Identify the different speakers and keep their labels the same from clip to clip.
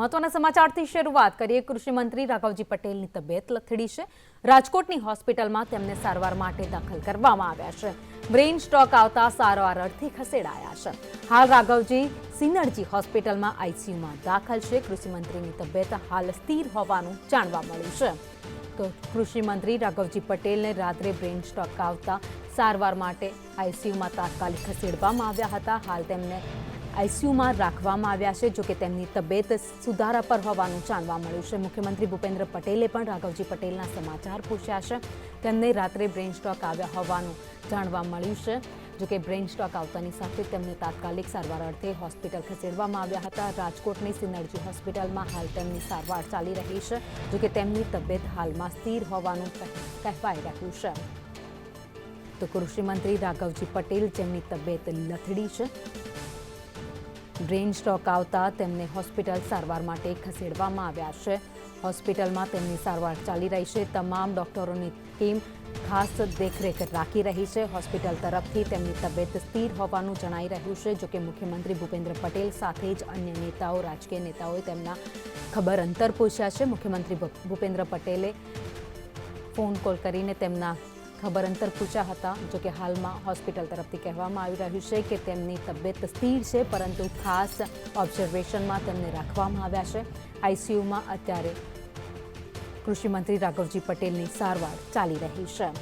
Speaker 1: મહત્વના સમાચારથી શરૂઆત કરીએ। કૃષિ મંત્રી રાઘવજી પટેલની તબિયત લથડી છે। રાજકોટની હોસ્પિટલમાં તેમને સારવાર માટે દાખલ કરવામાં આવ્યા છે। બ્રેઇન સ્ટ્રોક આવતા સારવાર અર્થે ખસેડાયા છે। હાલ રાઘવજી સિનર્જી હોસ્પિટલમાં આઈસીયુમાં દાખલ છે। કૃષિ મંત્રીની તબિયત હાલ સ્થિર હોવાનું જાણવા મળ્યું છે। તો કૃષિ મંત્રી રાઘવજી પટેલને રાત્રે બ્રેઇન સ્ટ્રોક આવતા સારવાર માટે આઈસીયુમાં તાત્કાલિક ખસેડવામાં આવ્યા હતા। હાલ તેમને આઈસીયુમાં રાખવામાં આવ્યા છે। જો કે તેમની તબિયત સુધારા પર હોવાનું જાણવા મળ્યું છે। મુખ્યમંત્રી ભૂપેન્દ્ર પટેલે પણ રાઘવજી પટેલના સમાચાર પૂછ્યા છે। તેમને રાત્રે બ્રેઇન સ્ટ્રોક આવ્યા હોવાનું જાણવા મળ્યું છે। જો કે બ્રેઇન સ્ટ્રોક આવતાની સાથે તેમને તાત્કાલિક સારવાર અર્થે હોસ્પિટલ ખસેડવામાં આવ્યા હતા। રાજકોટની સિનર્જી હોસ્પિટલમાં હાલ તેમની સારવાર ચાલી રહી છે। જો કે તેમની તબિયત હાલમાં સ્થિર હોવાનું કહેવાઈ રહ્યું છે। તો કૃષિ મંત્રી રાઘવજી પટેલ જેમની તબિયત લથડી છે, બ્રેઇન સ્ટ્રોક આવતા તેમને હોસ્પિટલ સારવાર માટે ખસેડવામાં આવ્યા છે। હોસ્પિટલમાં તેમની સારવાર ચાલી રહી છે। તમામ ડોક્ટરોની ટીમ ખાસ દેખરેખ રાખી રહી છે। હોસ્પિટલ તરફથી તેમની તબિયત સ્થિર હોવાનું જણાઈ રહ્યું છે। જોકે મુખ્યમંત્રી ભૂપેન્દ્ર પટેલ સાથે જ અન્ય નેતાઓ, રાજકીય નેતાઓએ તેમના ખબર અંતર પૂછ્યા છે। મુખ્યમંત્રી ભૂપેન્દ્ર પટેલે ફોન કોલ કરીને તેમના ખબર અંતર પૂછ્યા હતા। જો કે હાલમાં હોસ્પિટલ તરફથી કહેવામાં આવી રહ્યું છે કે તેમની તબિયત સ્થિર છે, પરંતુ ખાસ ઓબ્ઝર્વેશનમાં તેમને રાખવામાં આવ્યા છે। આઈસીયુમાં અત્યારે કૃષિમંત્રી રાઘવજી પટેલની સારવાર ચાલી રહી છે।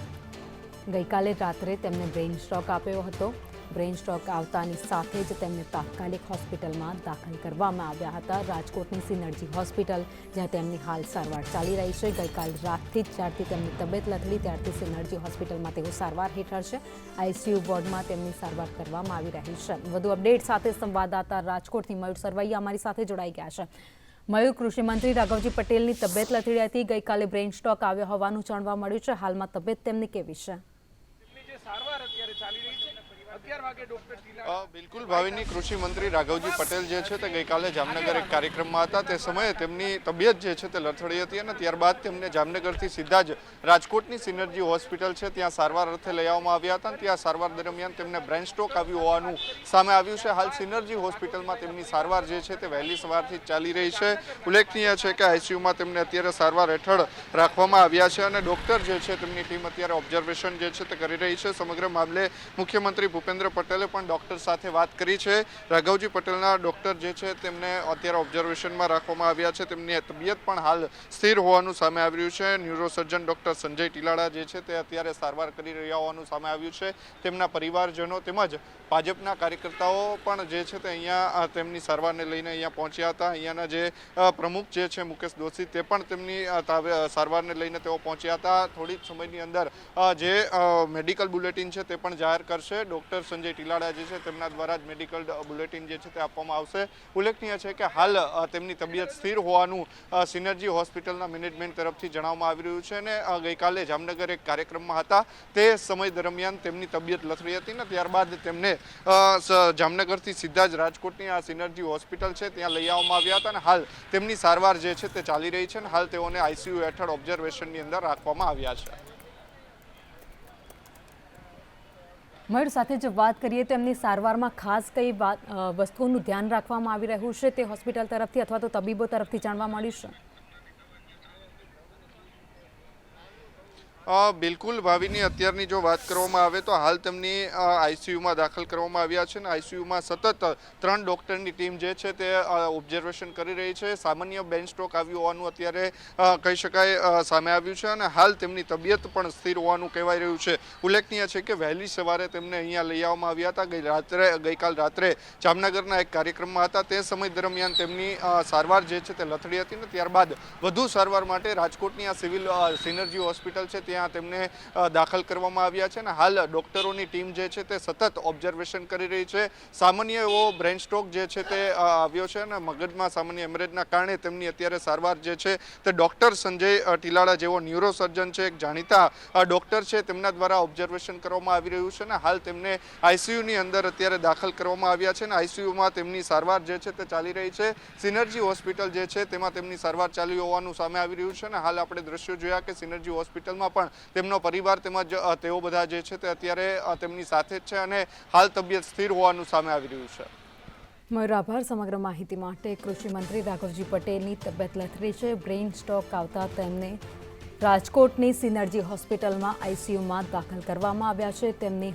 Speaker 1: ગઈકાલે રાત્રે તેમને બ્રેઇન સ્ટ્રોક આવ્યો હતો। બ્રેઇન સ્ટ્રોક આવતાની સાથે જ તેમને તાત્કાલિક હોસ્પિટલમાં દાખલ કરવામાં આવ્યા હતા। રાજકોટની સિનર્જી હોસ્પિટલ, જ્યાં તેમની હાલ સારવાર ચાલી રહી છે। ગઈકાલ રાતથી જ જ્યારથી તેમની તબિયત લથડી ત્યારથી સિનર્જી હોસ્પિટલમાં તેઓ સારવાર હેઠળ છે। આઈસીયુ વોર્ડમાં તેમની સારવાર કરવામાં આવી રહી છે। વધુ અપડેટ સાથે સંવાદદાતા રાજકોટથી મયુર સરવૈયા અમારી સાથે જોડાઈ ગયા છે। મયુર, કૃષિ મંત્રી રાઘવજી પટેલની તબિયત લથડી હતી, ગઈકાલે બ્રેઇન સ્ટ્રોક આવ્યો હોવાનું જાણવા મળ્યું છે। હાલમાં તબિયત તેમની કેવી છે?
Speaker 2: બિલકુલ ભાવિની, કૃષિ મંત્રી રાઘવજી પટેલ જે છે તે ગઈકાલે જામનગર એક કાર્યક્રમમાં હતા। તે સમયે તેમની તબિયત જે છે તે લથડી હતી અને ત્યારબાદ તેમને જામનગરથી સીધા જ રાજકોટની સિનર્જી હોસ્પિટલ છે ત્યાં સારવાર અર્થે લઈ આવવામાં આવ્યા હતા। ત્યાં સારવાર દરમિયાન તેમને બ્રેઇન સ્ટ્રોક આવ્યું હોવાનું સામે આવ્યું છે। હાલ સિનર્જી હોસ્પિટલમાં તેમની સારવાર જે છે તે વહેલી સવારથી ચાલી રહી છે। ઉલ્લેખનીય છે કે આઈસીયુમાં તેમને અત્યારે સારવાર હેઠળ રાખવામાં આવ્યા છે અને ડોક્ટર જે છે તેમની ટીમ અત્યારે ઓબ્ઝર્વેશન જે છે તે કરી રહી છે। સમગ્ર મામલે મુખ્યમંત્રી ભૂપેન્દ્ર પટેલે પણ ડોક્ટર સાથે વાત કરી છે। રાઘવજી પટેલના ડોક્ટર જે છે તેમને અત્યારે ઓબ્ઝર્વેશનમાં રાખવામાં આવ્યા છે। તેમની તબિયત પણ હાલ સ્થિર હોવાનું સામે આવી રહ્યું છે। ન્યુરોસર્જન ડોક્ટર સંજય ટીલાળા જે છે તે અત્યારે સારવાર કરી રહ્યા હોવાનું સામે આવ્યું છે। તેમના પરિવારજનો તેમજ ભાજપના કાર્યકર્તાઓ પણ જે છે તે અહીંયા તેમની સારવારને લઈને અહીંયા પહોંચ્યા હતા। અહીંયાના જે પ્રમુખ જે છે મુકેશ દોશી, તે પણ તેમની સારવારને લઈને તેઓ પહોંચ્યા હતા। થોડી જ સમયની અંદર જે મેડિકલ બુલેટિન છે તે પણ જાહેર કરશે। ડોક્ટર સંજય ટીલાળા જે છે તેમના દ્વારા જ મેડિકલ બુલેટિન જે છે તે આપવામાં આવશે। ઉલ્લેખનીય છે કે હાલ તેમની તબિયત સ્થિર હોવાનું સિનર્જી હોસ્પિટલના મેનેજમેન્ટ તરફથી જણાવવામાં આવી રહ્યું છે અને ગઈકાલે જામનગર એક કાર્યક્રમમાં હતા તે સમય દરમિયાન તેમની તબિયત લથડી હતી ને ત્યારબાદ તેમને જામનગરથી સીધા જ રાજકોટની આ સિનર્જી હોસ્પિટલ છે ત્યાં લઈ આવવામાં આવ્યા હતા અને હાલ તેમની સારવાર જે છે તે ચાલી રહી છે અને હાલ તેઓને આઈસીયુ હેઠળ ઓબ્ઝર્વેશનની અંદર રાખવામાં આવ્યા છે।
Speaker 1: મયુર, સાથે જ વાત કરીએ તો એમની સારવારમાં ખાસ કઈ વસ્તુઓનું ધ્યાન રાખવામાં આવી રહ્યું છે તે હોસ્પિટલ તરફથી અથવા તો તબીબો તરફથી જાણવા મળ્યું છે?
Speaker 2: બિલકુલ ભાવિની, અત્યારની જો વાત કરવામાં આવે તો હાલ તેમની આઈસીયુમાં દાખલ કરવામાં આવ્યા છે અને આઈસીયુમાં સતત 3 ડોક્ટરની ટીમ જે છે તે ઓબ્ઝર્વેશન કરી રહી છે। સામાન્ય બ્રેઇન સ્ટ્રોક આવ્યું હોવાનું અત્યારે કહી શકાય સામે આવ્યું છે અને હાલ તેમની તબિયત પણ સ્થિર હોવાનું કહેવાય રહ્યું છે। ઉલ્લેખનીય છે કે વહેલી સવારે તેમને અહીંયા લઈ આવવામાં આવ્યા હતા। ગઈકાલ રાત્રે જામનગરના એક કાર્યક્રમમાં હતા તે સમય દરમિયાન તેમની સારવાર જે છે તે લથડી હતી ને ત્યારબાદ વધુ સારવાર માટે રાજકોટની આ સિનર્જી હોસ્પિટલ છે ત્યાં તેમને દાખલ કરવામાં આવ્યા છે અને હાલ ડોક્ટરોની ટીમ જે છે તે સતત ઓબ્ઝર્વેશન કરી રહી છે। સામાન્ય એવો બ્રેઇન સ્ટ્રોક જે છે તે આવ્યો છે અને મગજમાં સામાન્ય હેમરેજના કારણે તેમની અત્યારે સારવાર જે છે તે ડોક્ટર સંજય ટીલાળા જેવો ન્યુરોસર્જન છે, એક જાણીતા ડોક્ટર છે, તેમના દ્વારા ઓબ્ઝર્વેશન કરવામાં આવી રહ્યું છે અને હાલ તેમને આઈસીયુની અંદર અત્યારે દાખલ કરવામાં આવ્યા છે અને આઈસીયુમાં તેમની સારવાર જે છે તે ચાલી રહી છે। સિનર્જી હોસ્પિટલ જે છે તેમાં તેમની સારવાર ચાલી હોવાનું સામે આવી રહ્યું છે અને હાલ આપણે દ્રશ્યો જોયા કે સિનર્જી હોસ્પિટલમાં પણ તેમનો પરિવાર તેમજ તેઓ બધા જે છે તે અત્યારે તેમની સાથે જ છે અને હાલ તબિયત સ્થિર હોવાનું સામે આવી રહ્યું છે।
Speaker 1: મયુર, આભાર સમગ્ર માહિતી માટે. કૃષિ મંત્રી રાઘવજી પટેલની તબિયત લથડી છે. બ્રેઇન સ્ટ્રોક આવતા તેમને રાજકોટની સિનર્જી હોસ્પિટલમાં આઈસીયુમાં દાખલ કરવામાં આવ્યા છે. તેમની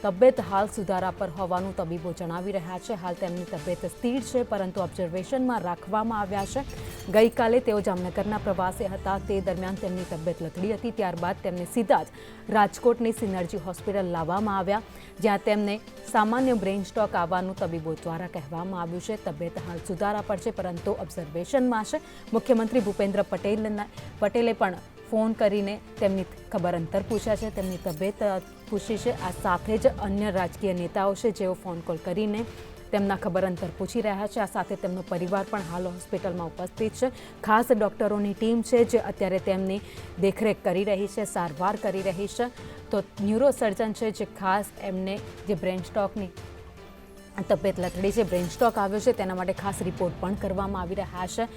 Speaker 1: તબિયત હાલ સુધારા પર હોવાનું તબીબો જણાવી રહ્યા છે. હાલ તેમની તબિયત સ્થિર છે, પરંતુ ઓબ્ઝર્વેશનમાં રાખવામાં આવ્યા છે. ગઈકાલે તેઓ જામનગરના પ્રવાસે હતા. તે દરમિયાન તેમની તબિયત લથડી હતી. ત્યારબાદ તેમને સીધા જ રાજકોટની સિનર્જી હોસ્પિટલ લાવવામાં આવ્યા, જ્યાં તેમને સામાન્ય બ્રેઇન સ્ટ્રોક આવવાનું તબીબો દ્વારા કહેવામાં આવ્યું છે. તબિયત હાલ સુધારા પર છે, પરંતુ ઓબ્ઝર્વેશનમાં છે. મુખ્યમંત્રી ભૂપેન્દ્ર પટેલે પણ ફોન કરીને તેમની ખબર અંતર પૂછ્યા છે, તેમની તબિયત પૂછી છે. આ સાથે જ અન્ય રાજકીય નેતાઓ છે જેઓ ફોન કોલ કરીને તેમના ખબર અંતર પૂછી રહ્યા છે. આ સાથે તેમનો પરિવાર પણ હાલ હોસ્પિટલમાં ઉપસ્થિત છે. ખાસ ડૉક્ટરોની ટીમ છે જે અત્યારે તેમની દેખરેખ કરી રહી છે, સારવાર કરી રહી છે. તો ન્યુરોસર્જન છે જે ખાસ એમને જે બ્રેઇન સ્ટ્રોકની તબિયત લથડી છે, બ્રેઇન સ્ટ્રોક આવ્યો છે, તેના માટે ખાસ રિપોર્ટ પણ કરવામાં આવી રહ્યા છે.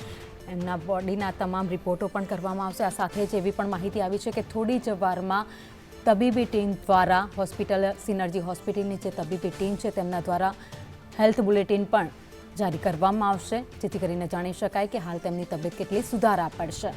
Speaker 1: એમના બોડીના તમામ રિપોર્ટો પણ કરવામાં આવશે. આ સાથે જ એવી પણ માહિતી આવી છે કે થોડી જ વારમાં તબીબી ટીમ દ્વારા સિનર્જી હોસ્પિટલની જે તબીબી ટીમ છે તેમના દ્વારા હેલ્થ બુલેટિન પણ જારી કરવામાં આવશે, જેથી કરીને જાણી શકાય કે હાલ તેમની તબિયત કેટલી સુધારા પડશે.